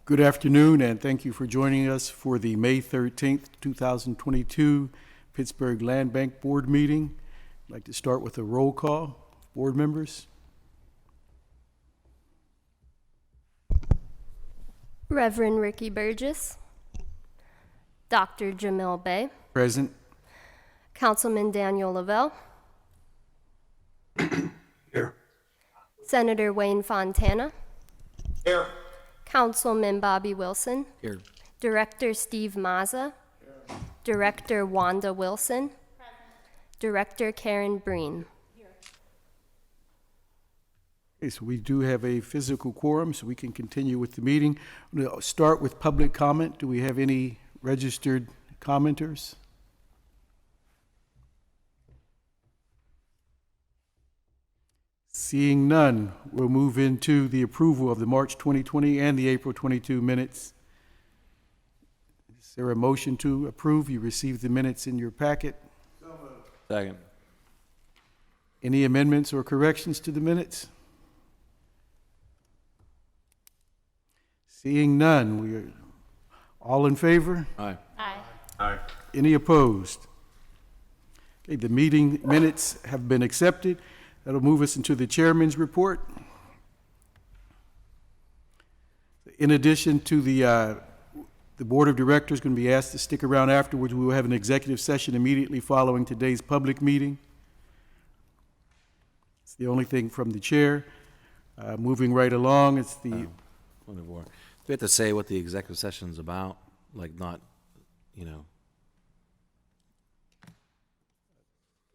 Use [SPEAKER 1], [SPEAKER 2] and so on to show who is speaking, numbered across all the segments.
[SPEAKER 1] Good afternoon, and thank you for joining us for the May 13th, 2022 Pittsburgh Land Bank Board meeting. I'd like to start with a roll call. Board members.
[SPEAKER 2] Reverend Ricky Burgess, Dr. Jamil Bey,
[SPEAKER 1] Present.
[SPEAKER 2] Councilman Daniel Lavelle,
[SPEAKER 3] Here.
[SPEAKER 2] Senator Wayne Fontana,
[SPEAKER 3] Here.
[SPEAKER 2] Councilman Bobby Wilson,
[SPEAKER 3] Here.
[SPEAKER 2] Director Steve Mazza, Director Wanda Wilson, Director Karen Breen.
[SPEAKER 1] Okay, so we do have a physical quorum, so we can continue with the meeting. We'll start with public comment. Do we have any registered commenters? Seeing none, we'll move into the approval of the March 2020 and the April 22 minutes. Is there a motion to approve? You received the minutes in your packet.
[SPEAKER 3] Second.
[SPEAKER 1] Any amendments or corrections to the minutes? Seeing none, we are all in favor?
[SPEAKER 3] Aye.
[SPEAKER 2] Aye.
[SPEAKER 3] Aye.
[SPEAKER 1] Any opposed? Okay, the meeting minutes have been accepted. That'll move us into the chairman's report. In addition to the board of directors going to be asked to stick around afterwards, we will have an executive session immediately following today's public meeting. It's the only thing from the chair. Moving right along, it's the...
[SPEAKER 3] Point of order. Do we have to say what the executive session's about? Like not, you know?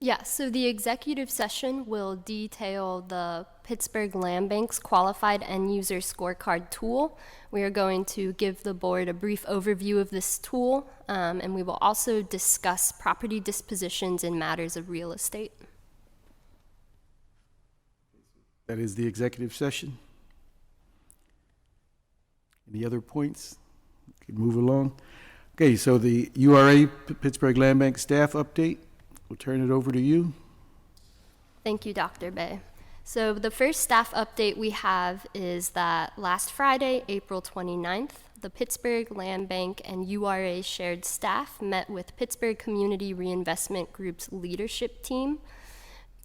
[SPEAKER 2] Yeah, so the executive session will detail the Pittsburgh Land Bank's qualified end user scorecard tool. We are going to give the board a brief overview of this tool, and we will also discuss property dispositions in matters of real estate.
[SPEAKER 1] That is the executive session. Any other points? We can move along. Okay, so the URA Pittsburgh Land Bank staff update. We'll turn it over to you.
[SPEAKER 2] Thank you, Dr. Bey. So the first staff update we have is that last Friday, April 29th, the Pittsburgh Land Bank and URA shared staff met with Pittsburgh Community Reinvestment Group's leadership team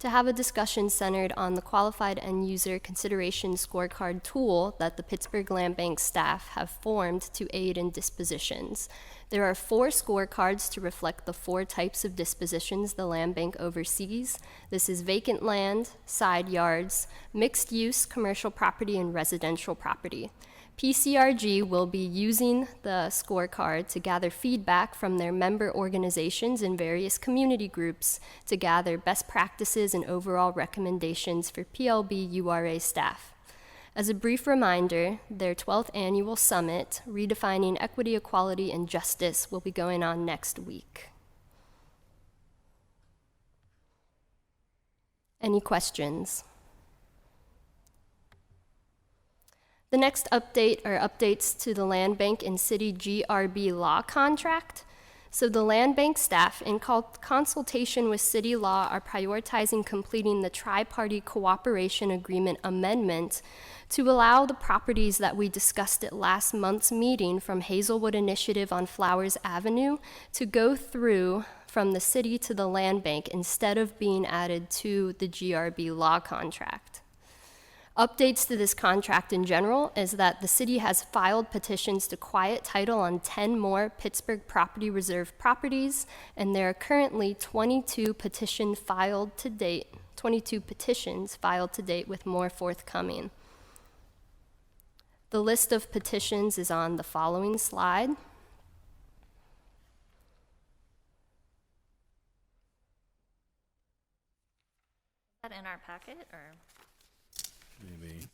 [SPEAKER 2] to have a discussion centered on the qualified end user consideration scorecard tool that the Pittsburgh Land Bank staff have formed to aid in dispositions. There are 4 scorecards to reflect the 4 types of dispositions the land bank oversees. This is vacant land, side yards, mixed use, commercial property, and residential property. PCRG will be using the scorecard to gather feedback from their member organizations and various community groups to gather best practices and overall recommendations for PLB URA staff. As a brief reminder, their 12th annual summit, Redefining Equity, Equality, and Justice, will be going on next week. Any questions? The next update are updates to the Land Bank and City GRB Law Contract. So the Land Bank staff, in consultation with City Law, are prioritizing completing the TriParty Cooperation Agreement amendment to allow the properties that we discussed at last month's meeting from Hazelwood Initiative on Flowers Avenue to go through from the city to the Land Bank instead of being added to the GRB Law Contract. Updates to this contract in general is that the city has filed petitions to quiet title on 10 more Pittsburgh Property Reserve properties, and there are currently 22 petitions filed to date, with more forthcoming. The list of petitions is on the following slide.
[SPEAKER 4] Is that in our packet or?
[SPEAKER 3] Maybe.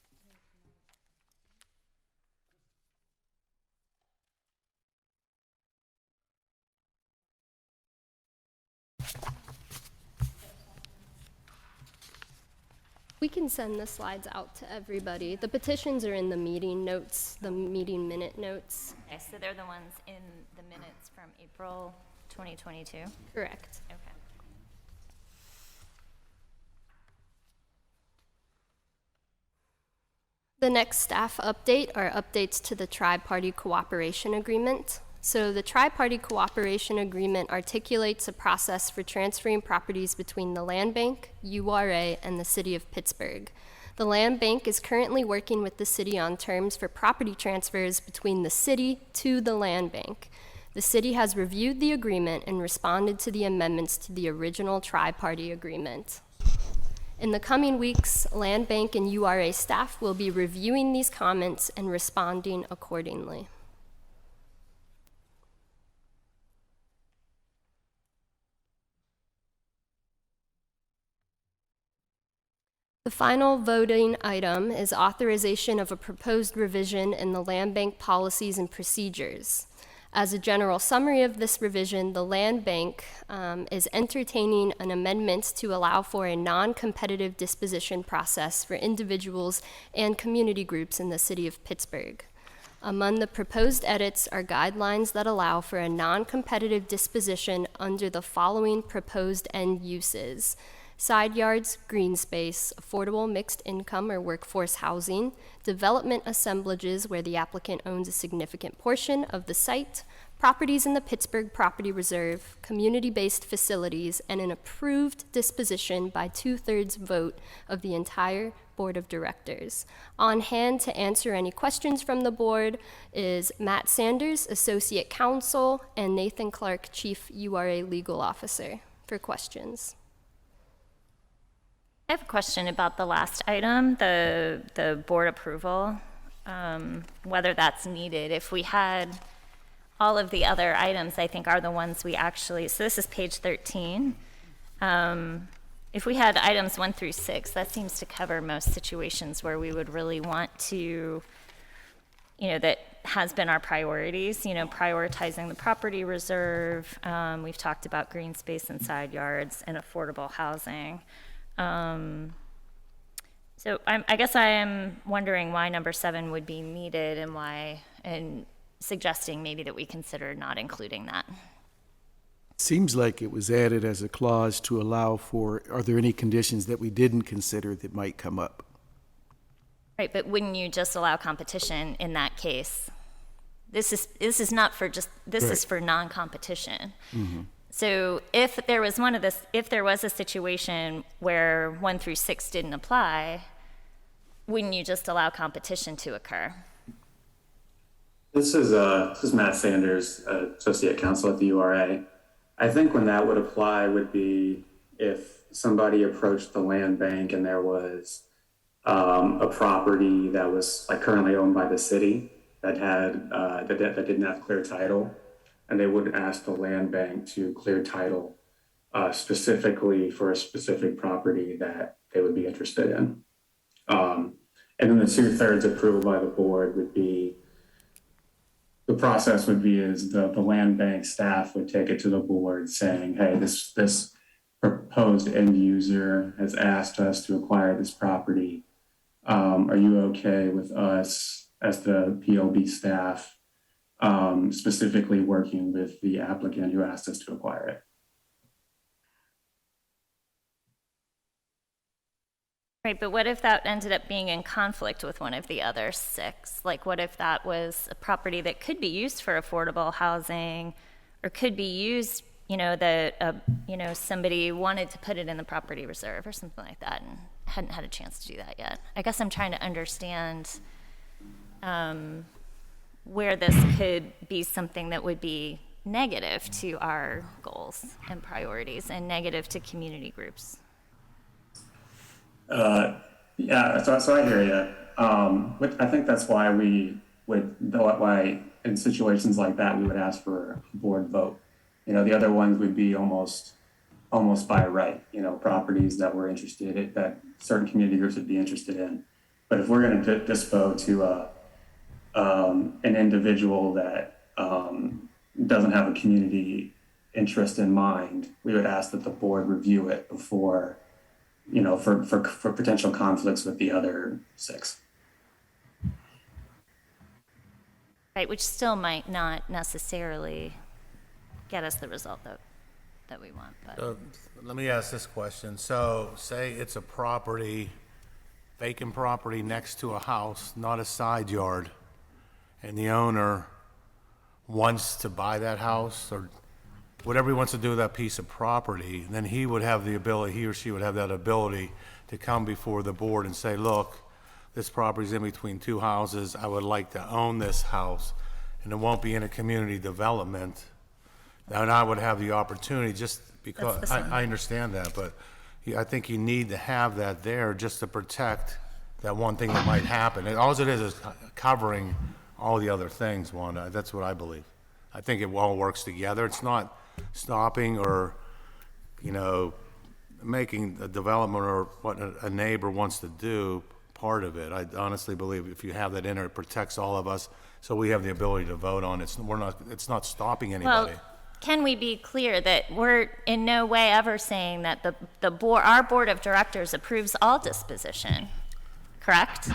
[SPEAKER 2] We can send the slides out to everybody. The petitions are in the meeting notes, the meeting minute notes.
[SPEAKER 4] Okay, so they're the ones in the minutes from April 2022?
[SPEAKER 2] Correct.
[SPEAKER 4] Okay.
[SPEAKER 2] The next staff update are updates to the TriParty Cooperation Agreement. So the TriParty Cooperation Agreement articulates a process for transferring properties between the Land Bank, URA, and the City of Pittsburgh. The Land Bank is currently working with the city on terms for property transfers between the city to the Land Bank. The city has reviewed the agreement and responded to the amendments to the original TriParty agreement. In the coming weeks, Land Bank and URA staff will be reviewing these comments and responding accordingly. The final voting item is authorization of a proposed revision in the Land Bank policies and procedures. As a general summary of this revision, the Land Bank is entertaining an amendment to allow for a non-competitive disposition process for individuals and community groups in the city of Pittsburgh. Among the proposed edits are guidelines that allow for a non-competitive disposition under the following proposed end uses: side yards, green space, affordable mixed income or workforce housing, development assemblages where the applicant owns a significant portion of the site, properties in the Pittsburgh Property Reserve, community-based facilities, and an approved disposition by 2/3 vote of the entire Board of Directors. On hand to answer any questions from the board is Matt Sanders, Associate Counsel, and Nathan Clark, Chief URA Legal Officer, for questions.
[SPEAKER 4] I have a question about the last item, the board approval, whether that's needed. If we had all of the other items, I think are the ones we actually, so this is page 13. If we had items 1 through 6, that seems to cover most situations where we would really want to, that has been our priorities, prioritizing the property reserve. We've talked about green space and side yards and affordable housing. So I guess I am wondering why number 7 would be needed and suggesting maybe that we consider not including that.
[SPEAKER 1] Seems like it was added as a clause to allow for, are there any conditions that we didn't consider that might come up?
[SPEAKER 4] Right, but wouldn't you just allow competition in that case? This is not for just, this is for non-competition. Mm-hmm. So if there was if there was a situation where 1 through 6 didn't apply, wouldn't you just allow competition to occur?
[SPEAKER 5] This is Matt Sanders, Associate Counsel at the URA. I think when that would apply would be if somebody approached the land bank and there was a property that was currently owned by the city that had that didn't have clear title. And they would ask the land bank to clear title specifically for a specific property that they would be interested in. And then the 2/3 approval by the board would be, the process would be is the land bank staff would take it to the board saying, hey, this proposed end user has asked us to acquire this property. Are you okay with us as the PLB staff specifically working with the applicant who asked us to acquire it?
[SPEAKER 4] Right, but what if that ended up being in conflict with one of the other 6? Like, what if that was a property that could be used for affordable housing, or could be used, somebody wanted to put it in the property reserve or something like that and hadn't had a chance to do that yet? I guess I'm trying to understand where this could be something that would be negative to our goals and priorities and negative to community groups.
[SPEAKER 5] Yeah, so I hear you. I think that's why why in situations like that, we would ask for a board vote. The other ones would be almost by right, properties that we're interested in, that certain community groups would be interested in. But if we're going to dispo to an individual that doesn't have a community interest in mind, we would ask that the board review it before, for potential conflicts with the other 6.
[SPEAKER 4] Right, which still might not necessarily get us the result that we want. But
[SPEAKER 6] Let me ask this question. So say it's a property vacant property next to a house, not a side yard, and the owner wants to buy that house or whatever he wants to do with that piece of property, then he would have the ability, he or she would have that ability to come before the board and say, look, this property's in between two houses, I would like to own this house, and it won't be in a community development. And I would have the opportunity, just because,
[SPEAKER 4] That's the same.
[SPEAKER 6] I understand that, but I think you need to have that there just to protect that one thing that might happen. And all it is covering all the other things, Wanda. That's what I believe. I think it all works together. It's not stopping or, making a development or what a neighbor wants to do part of it. I honestly believe if you have that in there, it protects all of us, so we have the ability to vote on it. It's not stopping anybody.
[SPEAKER 4] Well, can we be clear that we're in no way ever saying that our board of directors approves all disposition, correct?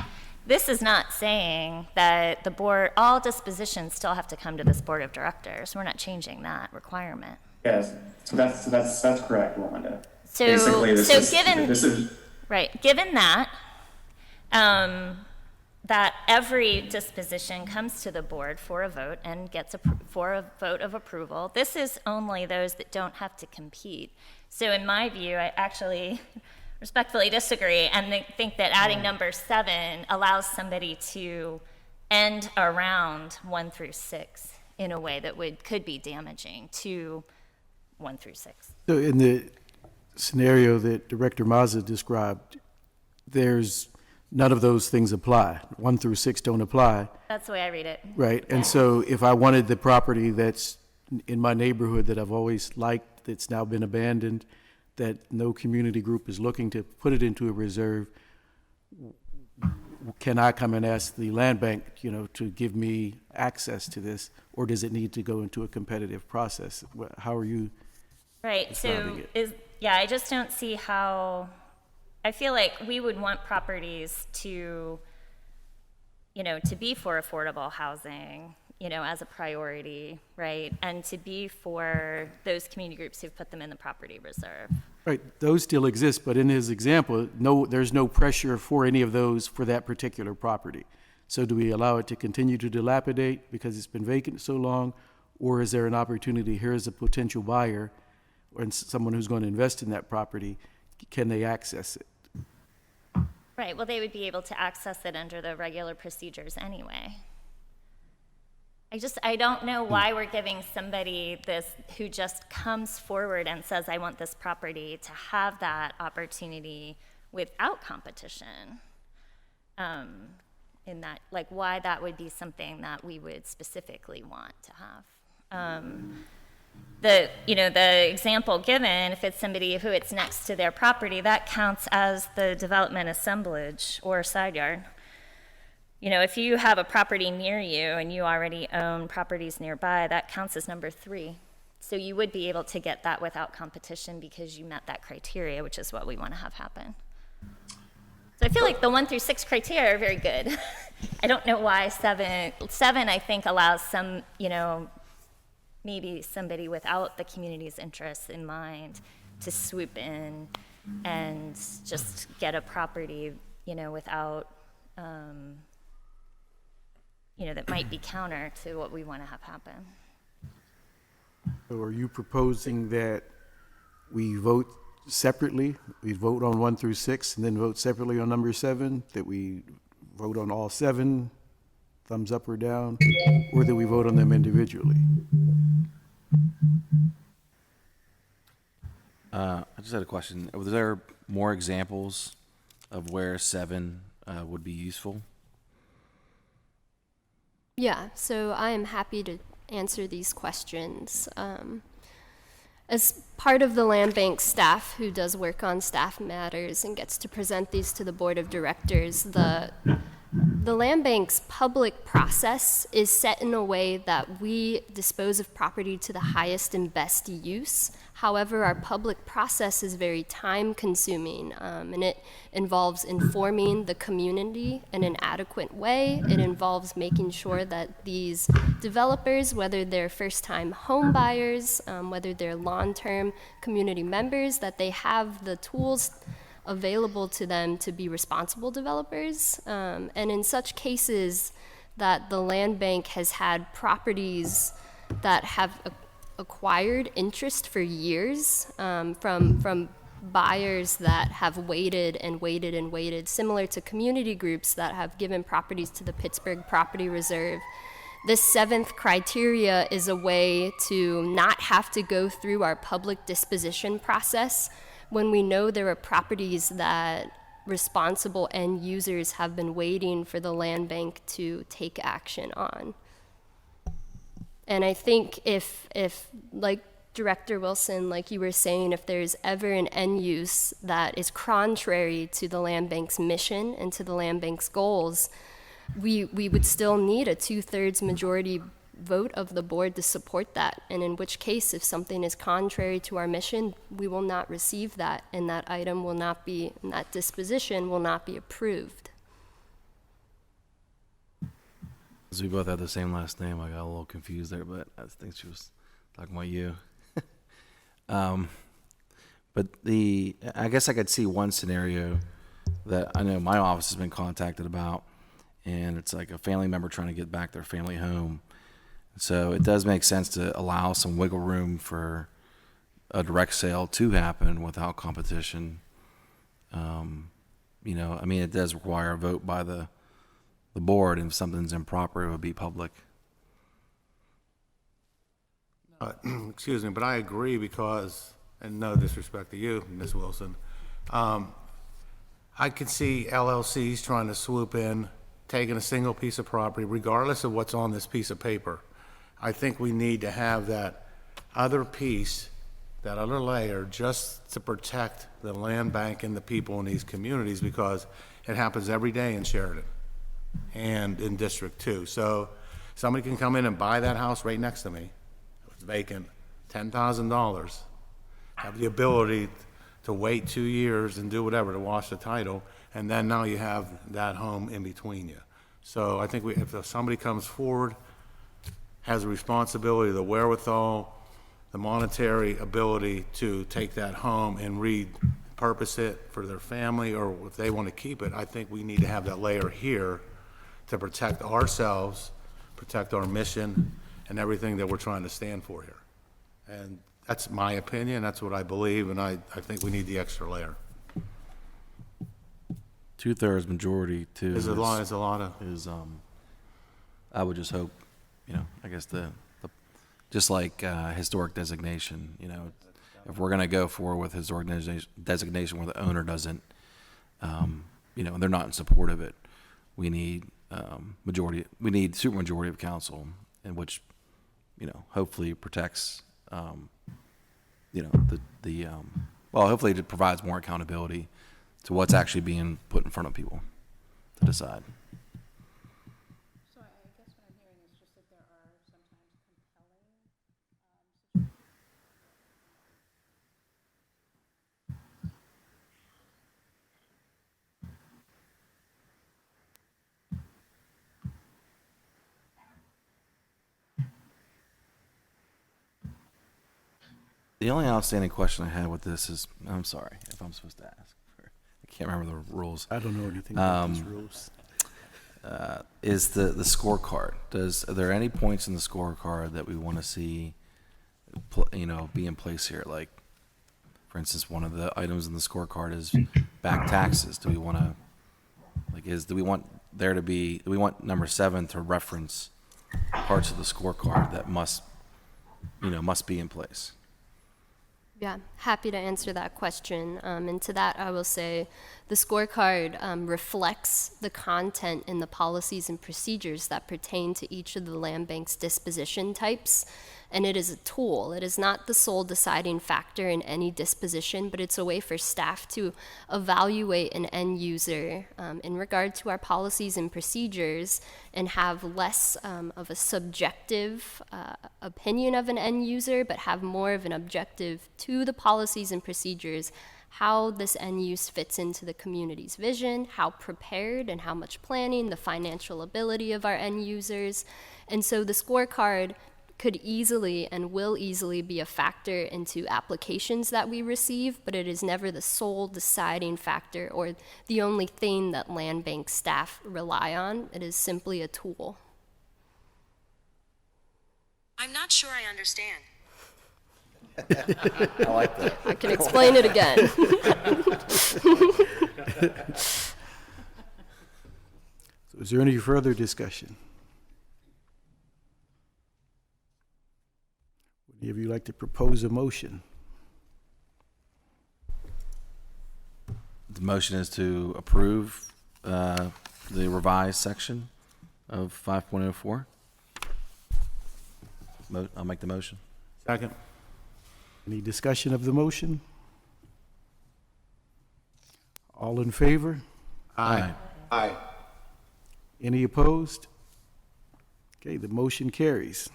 [SPEAKER 4] This is not saying that all dispositions still have to come to this board of directors. We're not changing that requirement.
[SPEAKER 5] Yes, so that's correct, Wanda.
[SPEAKER 4] So,
[SPEAKER 5] Basically,
[SPEAKER 4] given that, that every disposition comes to the board for a vote and gets for a vote of approval. This is only those that don't have to compete. So in my view, I actually respectfully disagree and think that adding number 7 allows somebody to end around 1 through 6 in a way that could be damaging to 1 through 6.
[SPEAKER 1] So in the scenario that Director Mazza described, there's none of those things apply. 1 through 6 don't apply,
[SPEAKER 4] That's the way I read it.
[SPEAKER 1] right? And so if I wanted the property that's in my neighborhood that I've always liked, that's now been abandoned, that no community group is looking to put it into a reserve, can I come and ask the land bank, to give me access to this, or does it need to go into a competitive process? How are you?
[SPEAKER 4] Right, so I just don't see how, I feel like we would want properties to be for affordable housing, as a priority, right? And to be for those community groups who've put them in the property reserve.
[SPEAKER 1] Right, those still exist, but in his example, there's no pressure for any of those for that particular property. So do we allow it to continue to dilapidate because it's been vacant so long, or is there an opportunity, here's a potential buyer, and someone who's going to invest in that property, can they access it?
[SPEAKER 4] Right, well, they would be able to access it under the regular procedures anyway. I don't know why we're giving somebody this who just comes forward and says, I want this property, to have that opportunity without competition. In that, why that would be something that we would specifically want to have. The example given, if it's somebody who it's next to their property, that counts as the development assemblage or side yard. If you have a property near you and you already own properties nearby, that counts as number 3. So you would be able to get that without competition because you met that criteria, which is what we want to have happen. So I feel like the 1 through 6 criteria are very good. I don't know why 7 I think allows some, maybe somebody without the community's interests in mind to swoop in and just get a property, without, that might be counter to what we want to have happen.
[SPEAKER 1] So are you proposing that we vote separately? We vote on 1 through 6 and then vote separately on number 7? That we vote on all 7, thumbs up or down? Or that we vote on them individually?
[SPEAKER 3] I just had a question. Are there more examples of where 7 would be useful?
[SPEAKER 2] Yeah, so I am happy to answer these questions. As part of the land bank staff who does work on staff matters and gets to present these to the board of directors, the land bank's public process is set in a way that we dispose of property to the highest and best use. However, our public process is very time-consuming, and it involves informing the community in an adequate way. It involves making sure that these developers, whether they're first-time home buyers, whether they're long-term community members, that they have the tools available to them to be responsible developers. And in such cases that the land bank has had properties that have acquired interest for years from buyers that have waited and waited and waited, similar to community groups that have given properties to the Pittsburgh Property Reserve. This seventh criteria is a way to not have to go through our public disposition process when we know there are properties that responsible end users have been waiting for the land bank to take action on. And I think if like Director Wilson, like you were saying, if there's ever an end use that is contrary to the land bank's mission and to the land bank's goals, we would still need a 2/3 majority vote of the board to support that. And in which case, if something is contrary to our mission, we will not receive that, and that item will not be, and that disposition will not be approved.
[SPEAKER 3] As we both have the same last name, I got a little confused there, but I think she was talking about you. But I guess I could see one scenario that I know my office has been contacted about, and it's like a family member trying to get back their family home. So it does make sense to allow some wiggle room for a direct sale to happen without competition. You know, I mean, it does require a vote by the board, and if something's improper, it would be public.
[SPEAKER 6] Excuse me, but I agree because, and no disrespect to you, Ms. Wilson, I could see LLCs trying to swoop in, taking a single piece of property, regardless of what's on this piece of paper. I think we need to have that other piece, that other layer, just to protect the land bank and the people in these communities, because it happens every day in Sheridan and in District 2. So somebody can come in and buy that house right next to me. It's vacant, $10,000, have the ability to wait 2 years and do whatever to wash the title, and then now you have that home in between you. So I think if somebody comes forward, has a responsibility, the wherewithal, the monetary ability to take that home and repurpose it for their family, or if they want to keep it, I think we need to have that layer here to protect ourselves, protect our mission, and everything that we're trying to stand for here. And that's my opinion, that's what I believe, and I think we need the extra layer.
[SPEAKER 3] 2/3 majority too
[SPEAKER 6] Is a lot of,
[SPEAKER 3] I would just hope, you know, I guess the just like historic designation, you know, if we're going to go forward with historic designation where the owner doesn't, you know, they're not in support of it, we need supermajority of council, in which, you know, hopefully protects, you know, well, hopefully it provides more accountability to what's actually being put in front of people to decide.
[SPEAKER 7] So I guess what I'm hearing is just that there are sometimes compelling
[SPEAKER 3] The only outstanding question I had with this is, I'm sorry if I'm supposed to ask. I can't remember the rules.
[SPEAKER 1] I don't know anything about these rules.
[SPEAKER 3] Is the scorecard. Are there any points in the scorecard that we want to see, you know, be in place here? Like, for instance, one of the items in the scorecard is back taxes. Do we want to, like, do we want number 7 to reference parts of the scorecard that must be in place?
[SPEAKER 2] Yeah, happy to answer that question. And to that, I will say the scorecard reflects the content in the policies and procedures that pertain to each of the land bank's disposition types. And it is a tool. It is not the sole deciding factor in any disposition, but it's a way for staff to evaluate an end user in regard to our policies and procedures and have less of a subjective opinion of an end user, but have more of an objective to the policies and procedures, how this end use fits into the community's vision, how prepared and how much planning, the financial ability of our end users. And so the scorecard could easily and will easily be a factor into applications that we receive, but it is never the sole deciding factor or the only thing that land bank staff rely on. It is simply a tool.
[SPEAKER 8] I'm not sure I understand.
[SPEAKER 3] I like that.
[SPEAKER 2] I can explain it again.
[SPEAKER 1] So is there any further discussion? Would any of you like to propose a motion?
[SPEAKER 3] The motion is to approve the revised section of 5.04. I'll make the motion.
[SPEAKER 6] Second.
[SPEAKER 1] Any discussion of the motion? All in favor?
[SPEAKER 6] Aye.
[SPEAKER 9] Aye.
[SPEAKER 1] Any opposed? Okay, the motion carries.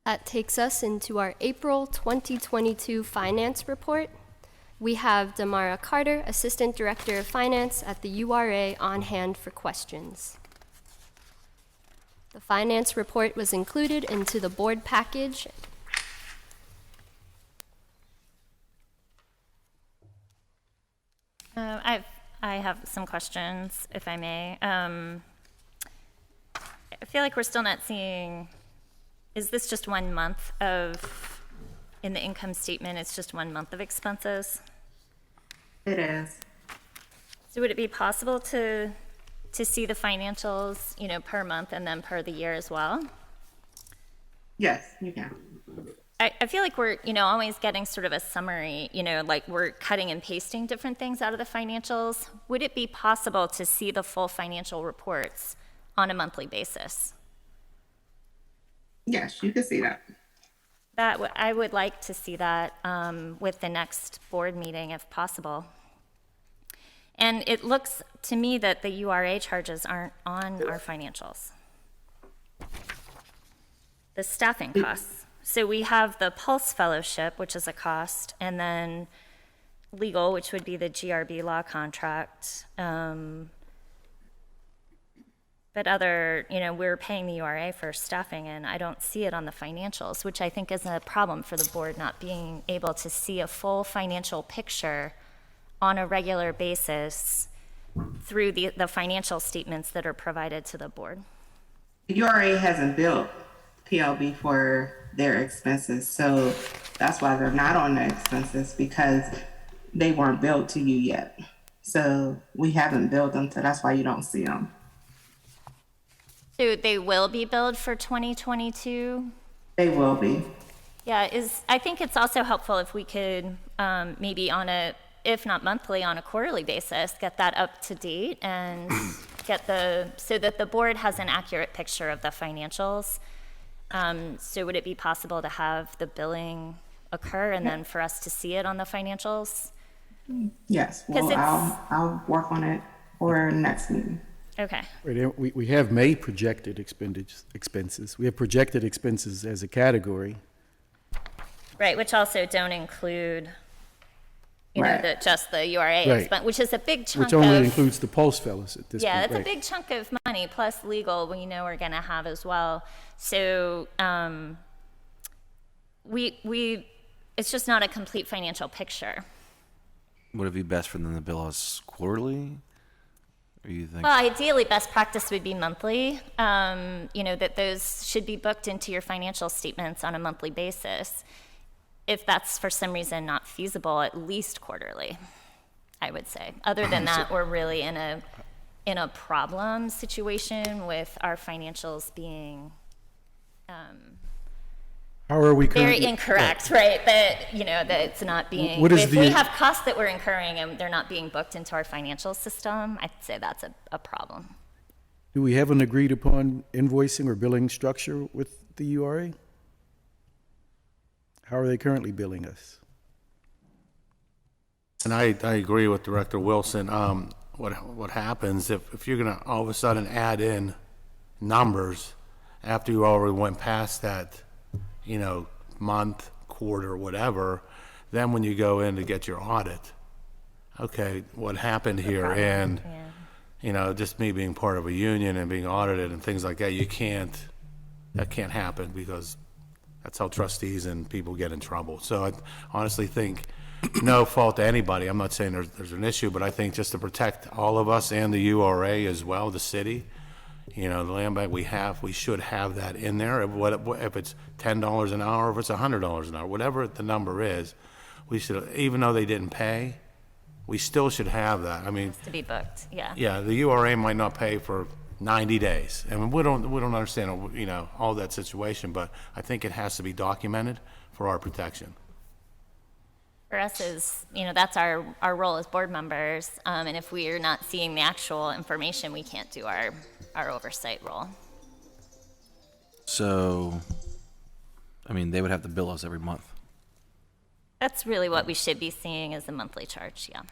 [SPEAKER 2] That takes us into our April 2022 finance report. We have Damara Carter, Assistant Director of Finance at the URA, on hand for questions. The finance report was included into the board package.
[SPEAKER 4] I have some questions, if I may. I feel like we're still not seeing, is this just 1 month of, in the income statement, it's just 1 month of expenses?
[SPEAKER 10] It is.
[SPEAKER 4] So would it be possible to see the financials, per month and then per the year as well?
[SPEAKER 10] Yes, you can.
[SPEAKER 4] I feel like we're, always getting sort of a summary, like we're cutting and pasting different things out of the financials. Would it be possible to see the full financial reports on a monthly basis?
[SPEAKER 10] Yes, you can see that.
[SPEAKER 4] I would like to see that with the next board meeting if possible. And it looks to me that the URA charges aren't on our financials. The staffing costs. So we have the Pulse Fellowship, which is a cost, and then legal, which would be the GRB Law Contract. But we're paying the URA for staffing, and I don't see it on the financials, which I think is a problem for the board not being able to see a full financial picture on a regular basis through the financial statements that are provided to the board.
[SPEAKER 10] The URA hasn't billed PLB for their expenses, so that's why they're not on the expenses, because they weren't billed to you yet. So we haven't billed them, so that's why you don't see them.
[SPEAKER 4] So they will be billed for 2022?
[SPEAKER 10] They will be.
[SPEAKER 4] Yeah, I think it's also helpful if we could maybe if not monthly, on a quarterly basis, get that up to date and so that the board has an accurate picture of the financials. So would it be possible to have the billing occur and then for us to see it on the financials?
[SPEAKER 10] Yes, well, I'll work on it for next meeting.
[SPEAKER 4] Okay.
[SPEAKER 1] Right, we have May projected expenses. We have projected expenses as a category.
[SPEAKER 4] Right, which also don't include,
[SPEAKER 10] Right.
[SPEAKER 4] just the URA
[SPEAKER 1] Right.
[SPEAKER 4] expense, which is a big chunk
[SPEAKER 1] Which only
[SPEAKER 4] of.
[SPEAKER 1] includes the Pulse Fellows at this point.
[SPEAKER 4] Yeah, that's
[SPEAKER 1] right.
[SPEAKER 4] a big chunk of money, plus legal, we're going to have as well. So it's just not a complete financial picture.
[SPEAKER 3] Would it be best for them to bill us quarterly? Or you think?
[SPEAKER 4] Well, ideally, best practice would be monthly, that those should be booked into your financial statements on a monthly basis. If that's for some reason not feasible, at least quarterly, I would say. Other than that, we're really in a problem situation with our financials being
[SPEAKER 1] How are we
[SPEAKER 4] very
[SPEAKER 1] currently?
[SPEAKER 4] incorrect, right? That that it's not being.
[SPEAKER 1] What is
[SPEAKER 4] if
[SPEAKER 1] the-
[SPEAKER 4] we have costs that we're incurring and they're not being booked into our financial system, I'd say that's a problem.
[SPEAKER 1] Do we have an agreed upon invoicing or billing structure with the URA? How are they currently billing us?
[SPEAKER 6] And I agree with Director Wilson. What happens if you're gonna all of a sudden add in numbers after you already went past that, month, quarter, whatever, then when you go in to get your audit, okay, what happened here? And, you know, just me being part of a union and being audited and things like that, that can't happen because that's how trustees and people get in trouble. So I honestly think, no fault to anybody, I'm not saying there's an issue, but I think just to protect all of us and the URA as well, the city, you know, the land bank we should have that in there. If it's $10 an hour, if it's $100 an hour, whatever the number is, we should, even though they didn't pay, we still should have that. I mean,
[SPEAKER 4] To be booked, yeah.
[SPEAKER 6] yeah, the URA might not pay for 90 days. And we don't understand, you know, all that situation, but I think it has to be documented for our protection.
[SPEAKER 4] For us is, you know, that's our role as board members. And if we are not seeing the actual information, we can't do our oversight role.
[SPEAKER 3] So, I mean, they would have to bill us every month.
[SPEAKER 4] That's really what we should be seeing as a monthly charge, yeah.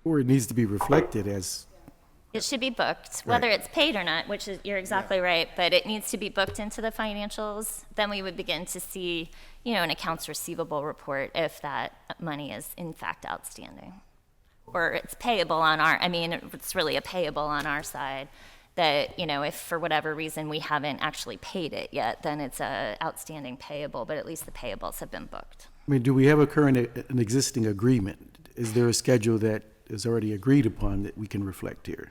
[SPEAKER 1] Or it needs to be reflected as,
[SPEAKER 4] It should be booked, whether it's paid or not, which is, you're exactly right, but it needs to be booked into the financials. Then we would begin to see, you know, an accounts receivable report if that money is in fact outstanding. Or it's payable on it's really a payable on our side that, you know, if for whatever reason we haven't actually paid it yet, then it's a outstanding payable, but at least the payables have been booked.
[SPEAKER 1] I mean, do we have an existing agreement? Is there a schedule that is already agreed upon that we can reflect here?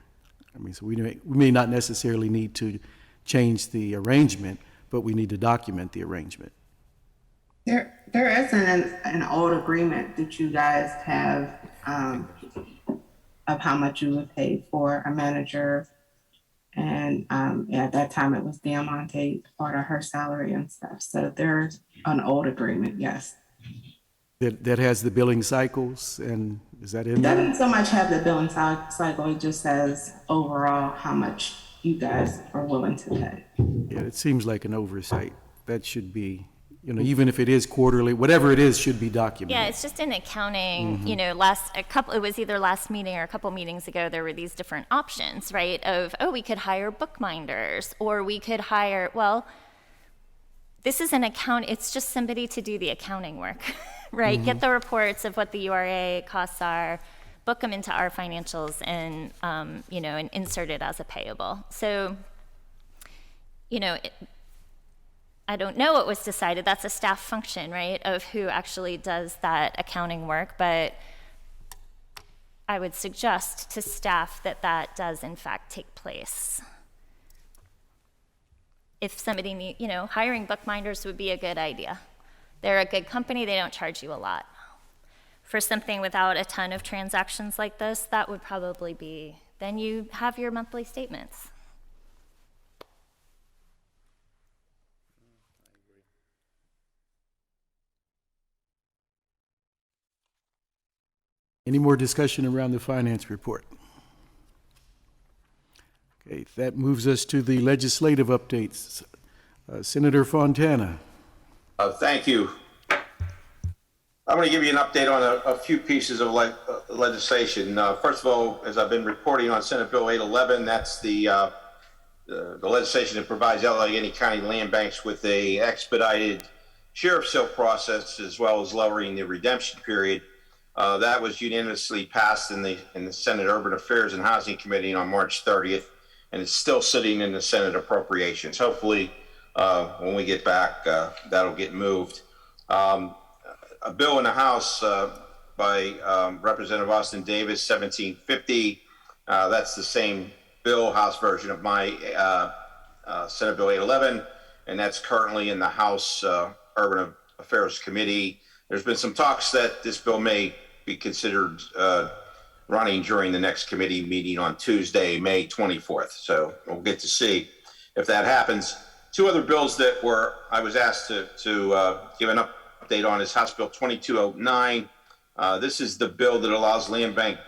[SPEAKER 1] I mean, so we may not necessarily need to change the arrangement, but we need to document the arrangement.
[SPEAKER 10] There isn't an old agreement that you guys have of how much you would pay for a manager. And at that time it was Diamante, part of her salary and stuff. So there's an old agreement, yes.
[SPEAKER 1] That has the billing cycles, and is that in
[SPEAKER 10] It
[SPEAKER 1] there?
[SPEAKER 10] doesn't so much have the billing cycle, it just says overall how much you guys are willing to pay.
[SPEAKER 1] Yeah, it seems like an oversight. That should be, you know, even if it is quarterly, whatever it is should be documented.
[SPEAKER 4] Yeah, it's just in accounting, you know, it was either last meeting or a couple meetings ago, there were these different options, right? Of, we could hire bookbinders, or we could hire, this is an account, it's just somebody to do the accounting work, right? Get the reports of what the URA costs are, book them into our financials and, you know, and insert it as a payable. So, you know, I don't know what was decided. That's a staff function, right, of who actually does that accounting work. But I would suggest to staff that that does, in fact, take place. If somebody hiring bookbinders would be a good idea. They're a good company. They don't charge you a lot. For something without a ton of transactions like this, that would probably be, then you have your monthly statements.
[SPEAKER 1] Any more discussion around the finance report? Okay, that moves us to the legislative updates. Senator Fontana.
[SPEAKER 9] Thank you. I'm going to give you an update on a few pieces of legislation. First of all, as I've been reporting on Senate Bill 811, that's the legislation that provides Allegheny County land banks with a expedited sheriff sale process, as well as lowering the redemption period. That was unanimously passed in the Senate Urban Affairs and Housing Committee on March 30th, and it's still sitting in the Senate Appropriations. Hopefully, when we get back, that'll get moved. A bill in the House by Representative Austin Davis, 1750. That's the same bill, House version of my Senate Bill 811, and that's currently in the House Urban Affairs Committee. There's been some talks that this bill may be considered running during the next committee meeting on Tuesday, May 24th. So we'll get to see if that happens. Two other bills that I was asked to give an update on is House Bill 2209. This is the bill that allows the Land Bank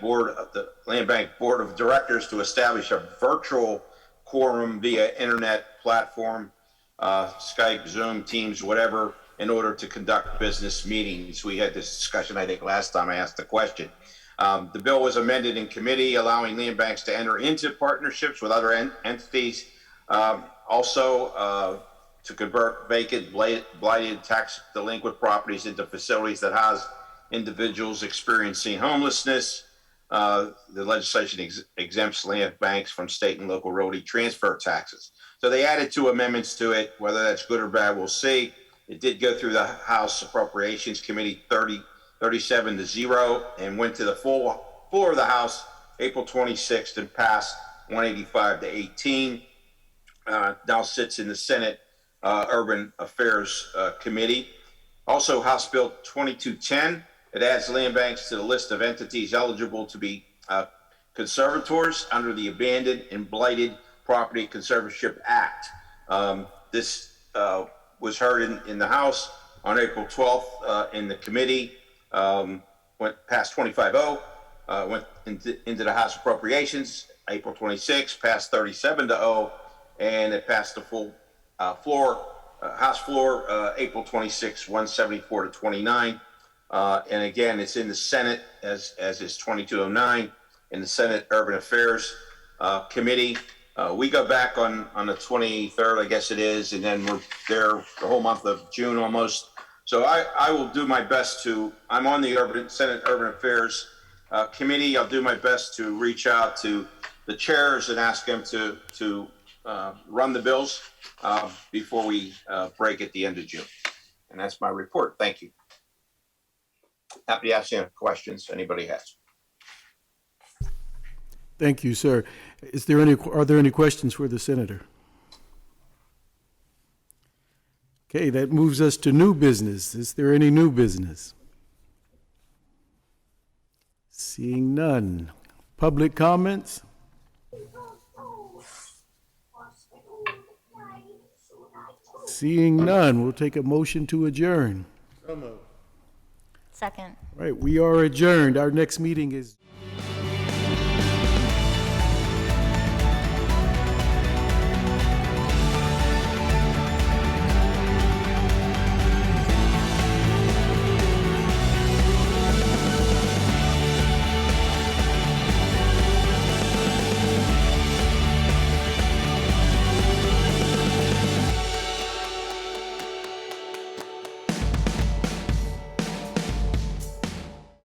[SPEAKER 9] Board of Directors to establish a virtual quorum via internet platform, Skype, Zoom, Teams, whatever, in order to conduct business meetings. We had this discussion, I think, last time I asked the question. The bill was amended in committee, allowing land banks to enter into partnerships with other entities. Also, to convert vacant, blighted, tax delinquent properties into facilities that house individuals experiencing homelessness. the legislation exempts land banks from state and local royalty transfer taxes. So they added 2 amendments to it. Whether that's good or bad, we'll see. It did go through the House Appropriations Committee 37-0 and went to the floor of the House April 26th and passed 185-18. Now sits in the Senate Urban Affairs Committee. Also, House Bill 2210. It adds land banks to the list of entities eligible to be conservators under the Abandoned and Blighted Property Conservatorship Act. This was heard in the House on April 12th in the committee, went past 25-0, went into the House Appropriations, April 26th, passed 37-0, and it passed the full House floor, April 26th, 174-29. And again, it's in the Senate as is 2209 in the Senate Urban Affairs Committee. We go back on the 23rd, I guess it is, and then we're there the whole month of June almost. So I will do my best I'm on the Senate Urban Affairs Committee. I'll do my best to reach out to the chairs and ask them to run the bills before we break at the end of June. And that's my report. Thank you. Happy to answer any questions anybody has.
[SPEAKER 1] Thank you, sir. Are there any questions for the senator? Okay, that moves us to new business. Is there any new business? Seeing none. Public comments? Seeing none, we'll take a motion to adjourn.
[SPEAKER 4] Second.
[SPEAKER 1] All right, we are adjourned. Our next meeting is